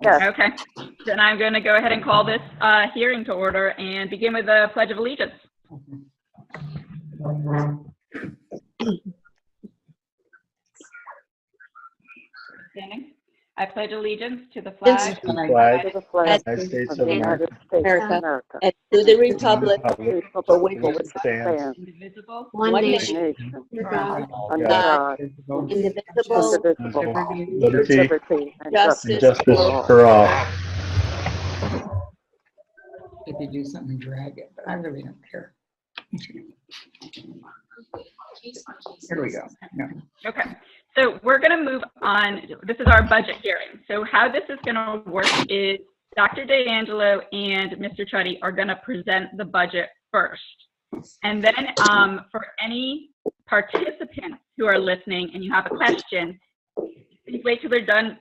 Yes. Okay. Then I'm going to go ahead and call this hearing to order and begin with the Pledge of Allegiance. Standing. I pledge allegiance to the flag To the flag United of States the United States of America, and to the republic for which which it it stands, indivisible, one one nation, nation, under God, God, indivisible, indivisible, with liberty and justice justice for all. If you do something, drag it, but I really don't care. Here we go. No. Okay, so we're going to move on. This is our budget hearing. So how this is going to work is Dr. DeAngelo and Mr. Chuddy are going to present the budget first. And then for any participants who are listening and you have a question, please wait till they're done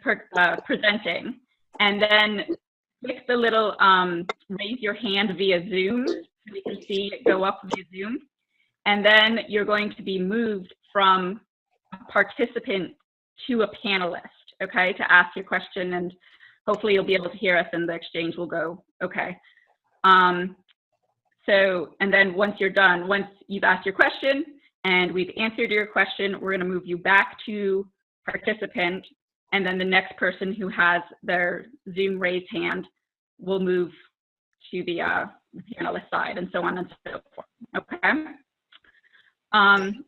presenting. And then click the little raise your hand via Zoom so we can see it go up via Zoom. And then you're going to be moved from a participant to a panelist, okay, to ask your question, and hopefully you'll be able to hear us and the exchange will go okay. So, and then once you're done, once you've asked your question and we've answered your question, we're gonna move you back to participant, and then the next person who has their Zoom raised hand will move to the panelist side, and so on and so forth, okay?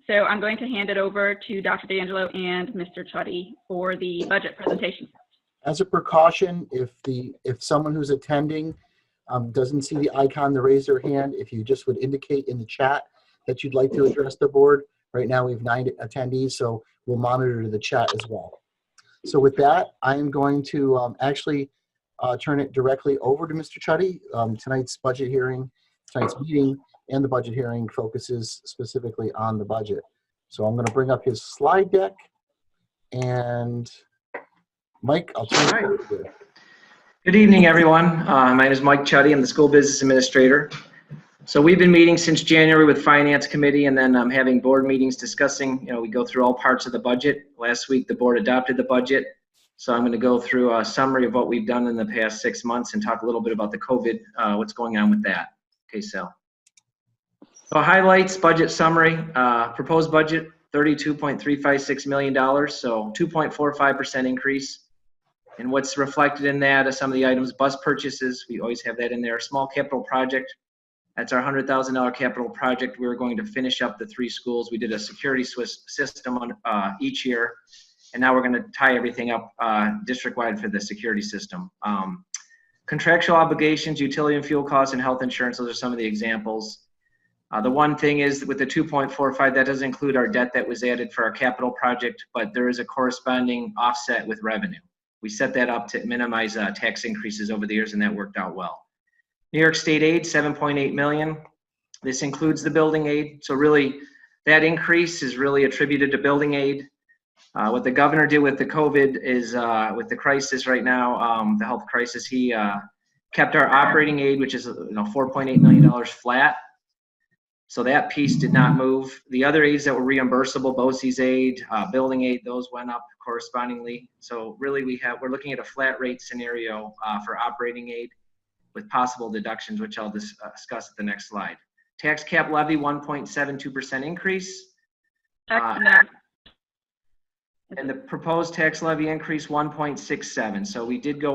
So I'm going to hand it over to Dr. DeAngelo and Mr. Chuddy for the budget presentation. As a precaution, if someone who's attending doesn't see the icon to raise their hand, if you just would indicate in the chat that you'd like to address the board. Right now we have 9 attendees, so we'll monitor the chat as well. So with that, I am going to actually turn it directly over to Mr. Chuddy. Tonight's meeting and the budget hearing focuses specifically on the budget. So I'm going to bring up his slide deck, and Mike, I'll turn it over to you. Good evening, everyone. My name is Mike Chuddy. I'm the school business administrator. So we've been meeting since January with Finance Committee, and then having board meetings discussing, we go through all parts of the budget. Last week, the board adopted the budget. So I'm going to go through a summary of what we've done in the past 6 months and talk a little bit about the COVID, what's going on with that. Okay, so highlights, budget summary, proposed budget, $32.356 million, so 2.45% increase. And what's reflected in that are some of the items: bus purchases, we always have that in there. Small capital project, that's our $100,000 capital project. We're going to finish up the 3 schools. We did a security system on each year, and now we're going to tie everything up district-wide for the security system. Contractual obligations, utility and fuel costs, and health insurance, those are some of the examples. The one thing is with the 2.45, that doesn't include our debt that was added for our capital project, but there is a corresponding offset with revenue. We set that up to minimize tax increases over the years, and that worked out well. New York State aid, $7.8 million. This includes the building aid. So really, that increase is really attributed to building aid. What the governor did with the COVID is, with the crisis right now, the health crisis, he kept our operating aid, which is $4.8 million flat. So that piece did not move. The other aids that were reimbursable, BOCES aid, building aid, those went up correspondingly. So really we're looking at a flat rate scenario for operating aid with possible deductions, which I'll discuss at the next slide. Tax cap levy, 1.72% increase. And the proposed tax levy increase 1.67. So we did go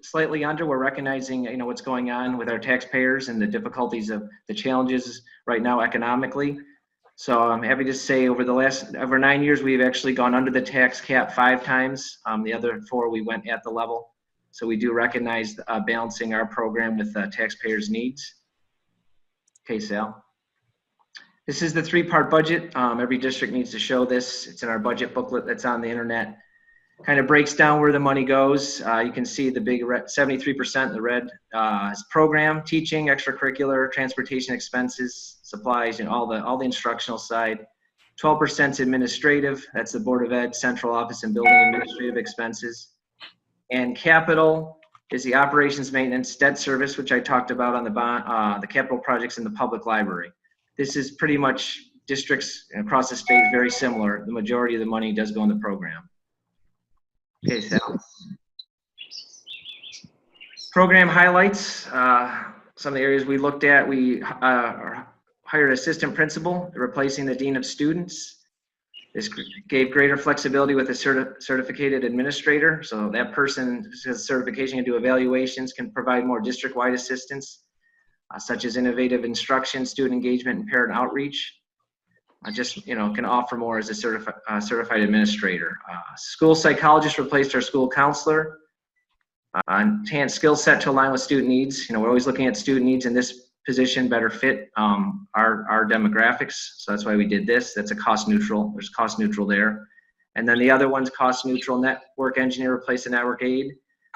slightly under. We're recognizing, what's going on with our taxpayers and the difficulties of the challenges right now economically. So I'm happy to say over 9 years, we've actually gone under the tax cap 5 times. The other 4, we went at the level. So we do recognize balancing our program with taxpayers' needs. Okay, Sal. This is the 3-part budget. Every district needs to show this. It's in our budget booklet that's on the internet. Kind of breaks down where the money goes. You can see the big 73% in the red is program, teaching, extracurricular, transportation expenses, supplies, and all the instructional side. 12% is administrative. That's the Board of Ed, central office, and building administrative expenses. And capital is the operations, maintenance, debt service, which I talked about on the capital projects in the public library. This is pretty much districts across the state, very similar. The majority of the money does go in the program. Okay, Sal. Program highlights, some of the areas we looked at, we hired an assistant principal, replacing the dean of students. This gave greater flexibility with a certificated administrator. So that person has certification to do evaluations, can provide more district-wide assistance, such as innovative instruction, student engagement, and parent outreach. Can offer more as a certified administrator. School psychologist replaced our school counselor. Enhanced skill set to align with student needs. We're always looking at student needs, and this position better fit our demographics. So that's why we did this. That's a cost neutral. There's cost neutral there. And then the other one's cost neutral. Network engineer replaced the network aide.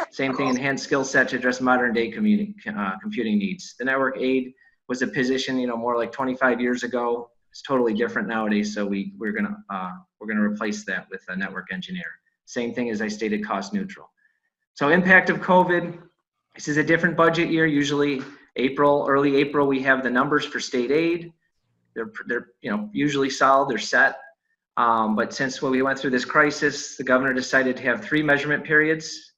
Same thing, enhanced skill set to address modern day computing needs. The network aide was a position, more like 25 years ago. It's totally different nowadays. So we're gonna replace that with a network engineer. Same thing as I stated, cost neutral. So impact of COVID. This is a different budget year. Usually early April, we have the numbers for state aid. They're usually solid. They're set. But since when we went through this crisis, the governor decided to have 3 measurement periods.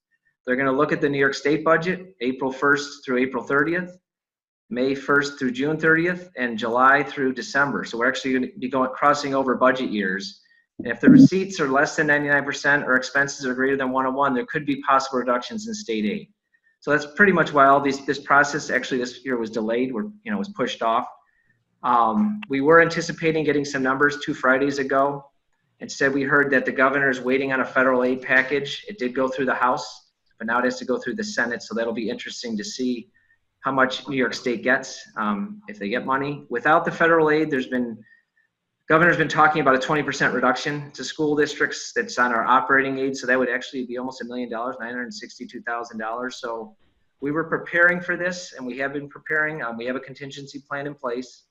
They're going to look at the New York State budget, April 1st through April 30th, May 1st through June 30th, and July through December. So we're actually going to be crossing over budget years. And if the receipts are less than 99% or expenses are greater than 101, there could be possible reductions in state aid. So that's pretty much why this process actually this year was delayed, was pushed off. We were anticipating getting some numbers 2 Fridays ago. Instead, we heard that the governor is waiting on a federal aid package. It did go through the House, but now it has to go through the Senate. So that'll be interesting to see how much New York State gets, if they get money. Without the federal aid, governor's been talking about a 20% reduction to school districts that's on our operating aid. So that would actually be almost $1 million, $962,000. So we were preparing for this, and we have been preparing. We have a contingency plan in place.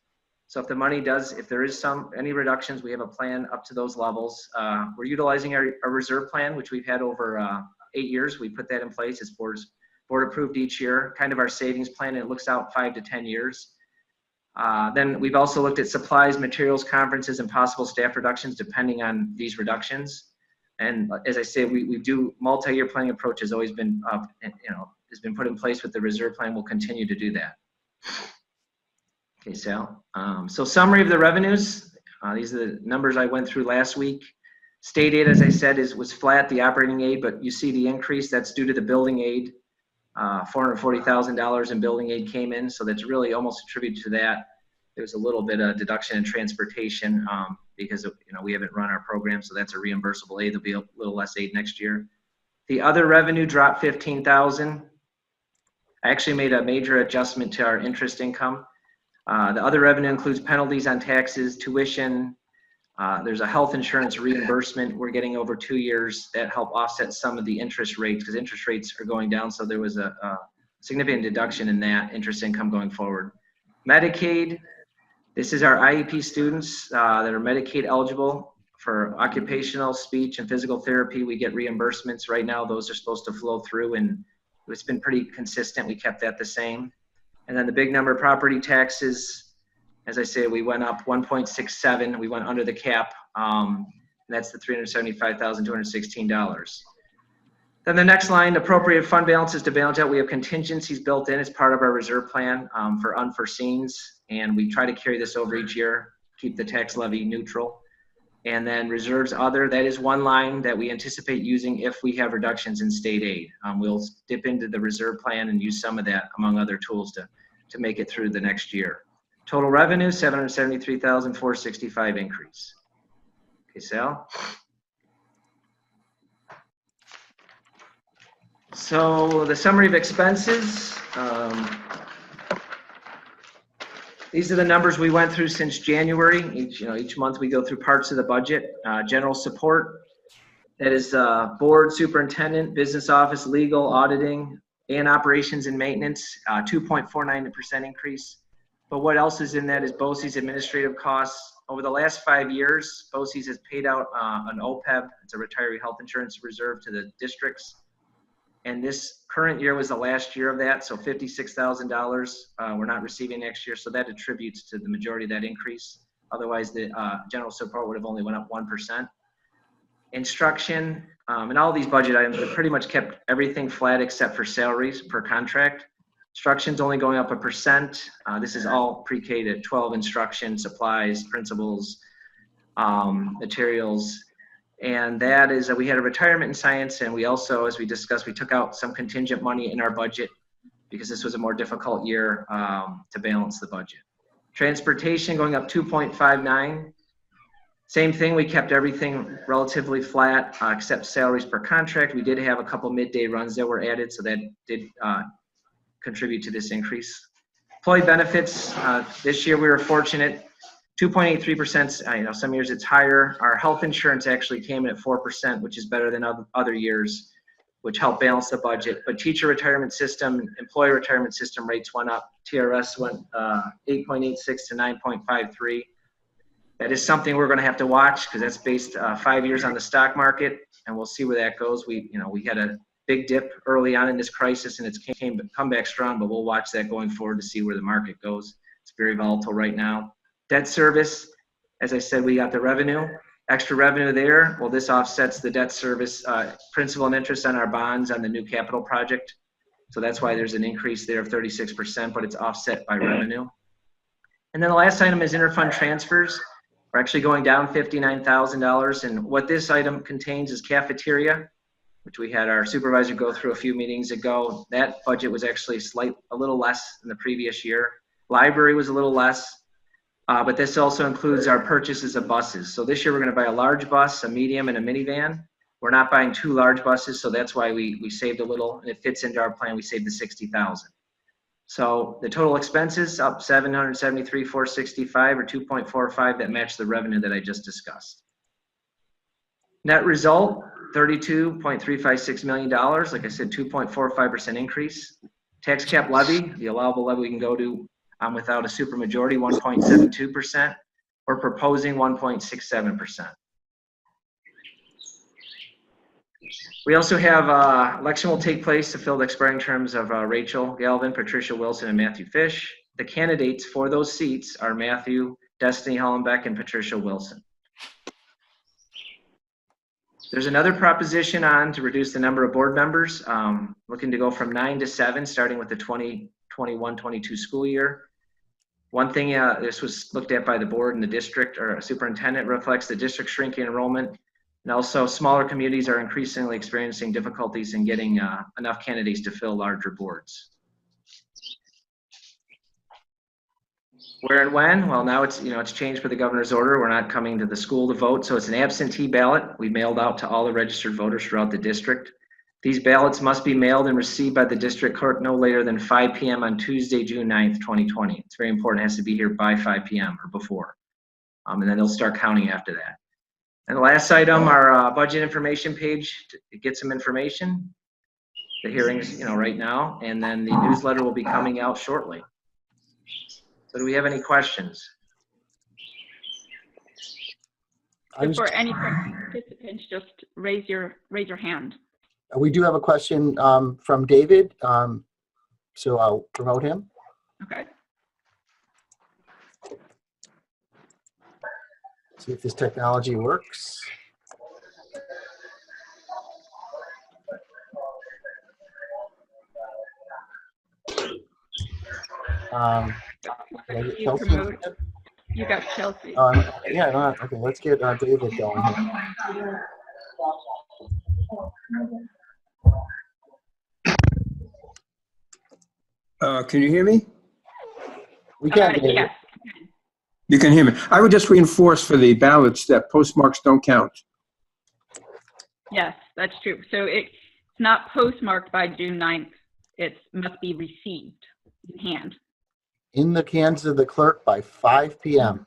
So if the money if there is any reductions, we have a plan up to those levels. We're utilizing our reserve plan, which we've had over 8 years. We put that in place. It's board approved each year, kind of our savings plan. And it looks out 5 to 10 years. Then we've also looked at supplies, materials, conferences, and possible staff reductions depending on these reductions. And as I say, we do multi-year planning approach has always been has been put in place with the reserve plan. We'll continue to do that. Okay, Sal. So summary of the revenues. These are the numbers I went through last week. State aid, as I said, was flat, the operating aid, but you see the increase. That's due to the building aid. $440,000 in building aid came in, so that's really almost attributed to that. There's a little bit of deduction in transportation because we haven't run our program, so that's a reimbursable aid. There'll be a little less aid next year. The other revenue dropped $15,000. I actually made a major adjustment to our interest income. The other revenue includes penalties on taxes, tuition. There's a health insurance reimbursement we're getting over 2 years that help offset some of the interest rates because interest rates are going down. So there was a significant deduction in that interest income going forward. Medicaid, this is our IEP students that are Medicaid eligible for occupational, speech, and physical therapy. We get reimbursements right now. Those are supposed to flow through, and it's been pretty consistent. We kept that the same. And then the big number, property taxes, as I say, we went up 1.67. We went under the cap. And that's the $375,216. Then the next line, appropriate fund balances to balance out. We have contingencies built in as part of our reserve plan for unforeseens. And we try to carry this over each year, keep the tax levy neutral. And then reserves other, that is one line that we anticipate using if we have reductions in state aid. We'll dip into the reserve plan and use some of that among other tools to make it through the next year. Total revenue, $773,465 increase. Okay, Sal. So the summary of expenses. These are the numbers we went through since January. Each month we go through parts of the budget. General support, that is board, superintendent, business office, legal, auditing, and operations and maintenance, 2.49% increase. But what else is in that is BOCES administrative costs. Over the last 5 years, BOCES has paid out an OPEB, it's a retiree health insurance reserve to the districts. And this current year was the last year of that, so $56,000 we're not receiving next year, so that attributes to the majority of that increase. Otherwise, the general support would have only went up 1%. Instruction, and all these budget items, we pretty much kept everything flat except for salaries per contract. Instruction's only going up 1%. This is all pre-K to 12 instruction, supplies, principals, materials. And that is, we had a retirement in science, and we also, as we discussed, we took out some contingent money in our budget because this was a more difficult year to balance the budget. Transportation going up 2.59. Same thing, we kept everything relatively flat except salaries per contract. We did have a couple midday runs that were added, so that did contribute to this increase. Employee benefits, this year we were fortunate, 2.83%. Some years it's higher. Our health insurance actually came in at 4%, which is better than other years, which helped balance the budget. But teacher retirement system, employee retirement system rates went up. TRS went 8.86 to 9.53. That is something we're going to have to watch because that's based 5 years on the stock market, and we'll see where that goes. We had a big dip early on in this crisis, and it's come back strong, but we'll watch that going forward to see where the market goes. It's very volatile right now. Debt service, as I said, we got the revenue, extra revenue there. Well, this offsets the debt service principal and interest on our bonds on the new capital project. So that's why there's an increase there of 36%, but it's offset by revenue. And then the last item is interfund transfers. We're actually going down $59,000, and what this item contains is cafeteria, which we had our supervisor go through a few meetings ago. That budget was actually a little less than the previous year. Library was a little less, but this also includes our purchases of buses. So this year we're going to buy a large bus, a medium, and a minivan. We're not buying 2 large buses, so that's why we saved a little, and it fits into our plan. We saved the $60,000. So the total expenses up $773,465 or 2.45. That matched the revenue that I just discussed. Net result, $32.356 million. Like I said, 2.45% increase. Tax cap levy, the allowable levy we can go to without a supermajority, 1.72%. We're proposing 1.67%. We also have election will take place to fill the expiring terms of Rachel Galvin, Patricia Wilson, and Matthew Fish. The candidates for those seats are Matthew, Destiny Hollenbeck, and Patricia Wilson. There's another proposition on to reduce the number of board members, looking to go from 9 to 7, starting with the 2021-22 school year. One thing, this was looked at by the board and the district or superintendent, reflects the district shrinking enrollment. And also, smaller communities are increasingly experiencing difficulties in getting enough candidates to fill larger boards. Where and when? Well, now it's changed for the governor's order. We're not coming to the school to vote, so it's an absentee ballot. We mailed out to all the registered voters throughout the district. These ballots must be mailed and received by the district clerk no later than 5 p.m. on Tuesday, June 9th, 2020. It's very important. It has to be here by 5 p.m. or before, and then they'll start counting after that. And the last item, our budget information page, to get some information. The hearings, right now, and then the newsletter will be coming out shortly. So do we have any questions? For any participants, just raise your hand. We do have a question from David, so I'll promote him. Okay. See if this technology works. You got Chelsea. Yeah, no, okay, let's get David going here. Can you hear me? We can, David. Yes. You can hear me. I would just reinforce for the ballots that postmarks don't count. Yes, that's true. So it's not postmarked by June 9th. It must be received in hand. In the hands of the clerk by 5 p.m.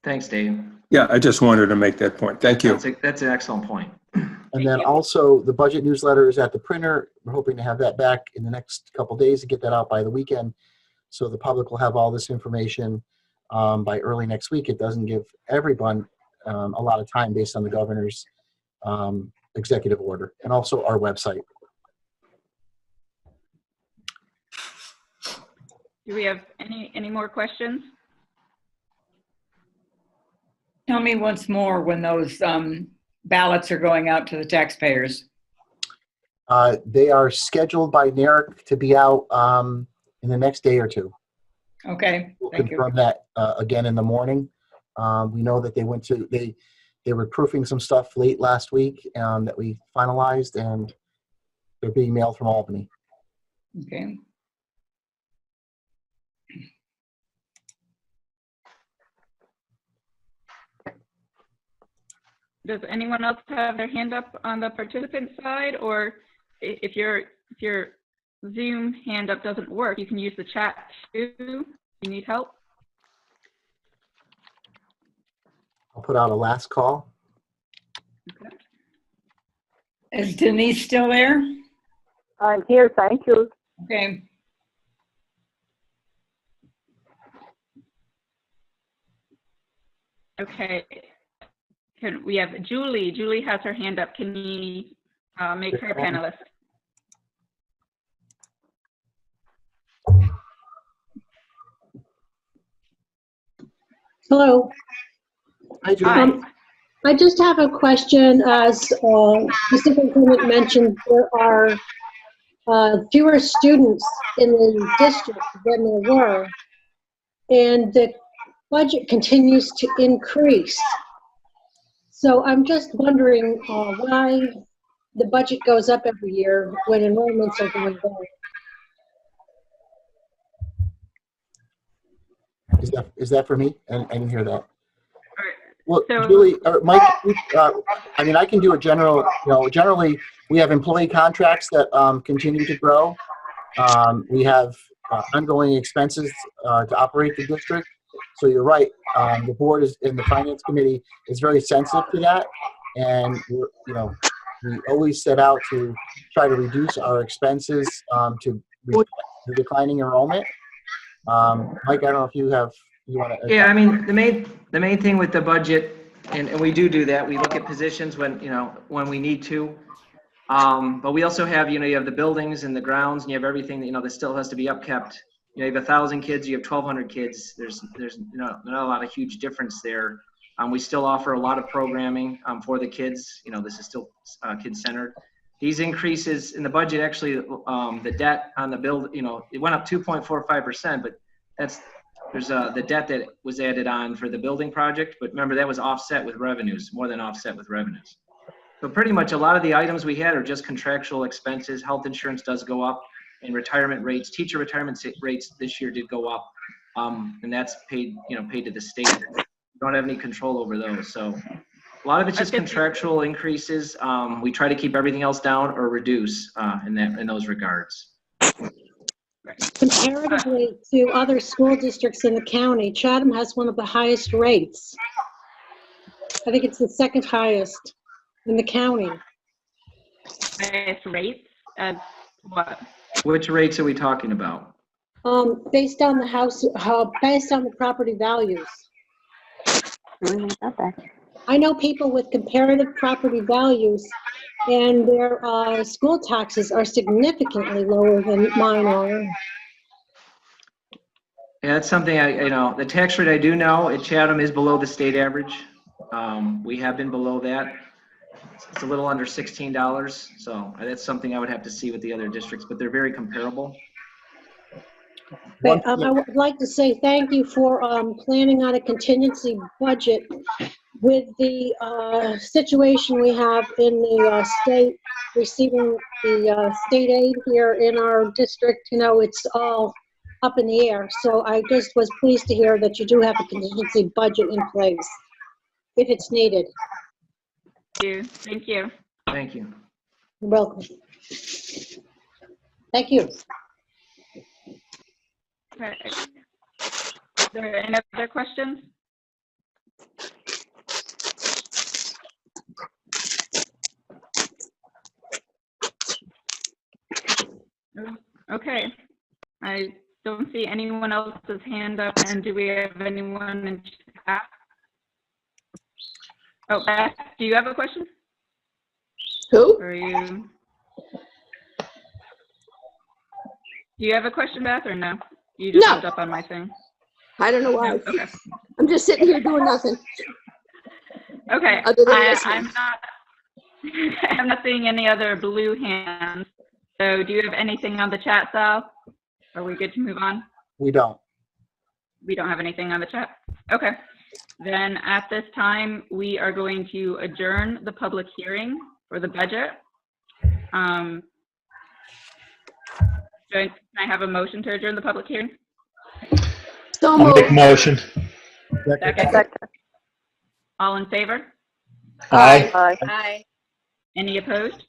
Thanks, Dave. Yeah, I just wanted to make that point. Thank you. That's an excellent point. And then also the budget newsletter is at the printer. We're hoping to have that back in the next couple days to get that out by the weekend. So the public will have all this information by early next week. It doesn't give everyone a lot of time based on the governor's executive order, and also our website. Do we have any more questions? Tell me once more when those ballots are going out to the taxpayers. They are scheduled by NARIC to be out in the next day or two. Okay, We'll thank you. confirm that again in the morning. We know that they were proofing some stuff late last week that we finalized, and they're being mailed from Albany. Okay. Does anyone else have their hand up on the participant side? Or if your Zoom hand up doesn't work, you can use the chat too. You need help? I'll put out a last call. Okay. Is Denise still there? I'm here, thank you. Okay. Okay. We have Julie. Julie has her hand up. Can you make her a panelist? Hello. Hi, Julie. Hi. I just have a question. As the superintendent mentioned, there are fewer students in the district than there were, and the budget continues to increase. So I'm just wondering why the budget goes up every year when enrollments are going down. Is that for me? I didn't hear that. All Well, So- Julie, or Mike, I mean, I can do a general, generally, we have employee contracts that continue to grow. We have ongoing expenses to operate the district. So you're right. The board and the finance committee is very sensitive to that. And, we always set out to try to reduce our expenses to reflect the declining enrollment. Mike, I don't know if you want to. Yeah, I mean, the main thing with the budget, and we do that, we look at positions when we need to. But we also have, you have the buildings and the grounds, and you have everything that still has to be upkept. You have 1,000 kids, you have 1,200 kids. There's not a lot of huge difference there. We still offer a lot of programming for the kids. This is still kid-centered. These increases in the budget, actually, the debt on the build, it went up 2.45%, but there's the debt that was added on for the building project. But remember, that was offset with revenues, more than offset with revenues. So pretty much a lot of the items we had are just contractual expenses. Health insurance does go up, and retirement rates, teacher retirement rates this year did go up, and that's paid to the state. We don't have any control over those. So a lot of it's just contractual increases. We try to keep everything else down or reduce in those regards. Comparatively to other school districts in the county, Chatham has one of the highest rates. I think it's the second highest in the county. Highest rates as what? Which rates are we talking about? Based on the property values. I know people with comparative property values, and their school taxes are significantly lower than mine are. Yeah, that's something the tax rate I do know at Chatham is below the state average. We have been below that. It's a little under $16. So that's something I would have to see with the other districts, but they're very comparable. But I would like to say thank you for planning on a contingency budget with the situation we have in the state receiving the state aid here in our district. It's all up in the air. So I just was pleased to hear that you do have a contingency budget in place if it's needed. Thank you. Thank you. You're welcome. Thank you. Okay. Are there any other questions? Okay. I don't see anyone else's hand up, and do we have anyone in chat? Oh, Beth, do you have a question? Who? Or do you have a question, Beth, or no? You just No. looked up on my thing. I don't know why. Okay. I'm just sitting here doing nothing. Okay, Other than I'm listening. not, I'm not seeing any other blue hands. So do you have anything on the chat, Sal? Are we good to move on? We don't. We don't have anything on the chat? Okay. Then at this time, we are going to adjourn the public hearing for the budget. Can I have a motion to adjourn the public hearing? So I'll make moved. a motion. Second. Second. All in favor? Aye. Aye. Aye. Any opposed?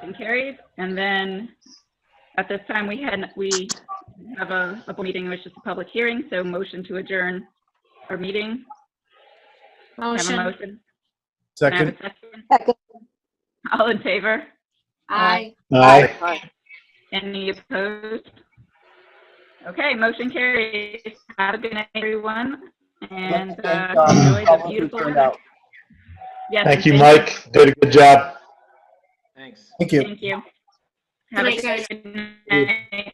Motion carries. And then at this time, we have a meeting, which is a public hearing, so motion to adjourn our meeting. Can I have a motion? Can I have a second? Second. All in favor? Aye. Aye. Aye. Any opposed? Okay, motion carries. Have a good night, everyone, and Let's thank, enjoy the Paula who beautiful turned weather. out. Yes, Thank you, and Mike. Did a good job. Thanks. Thank you. Thank you. Have Good a night, guys. good night.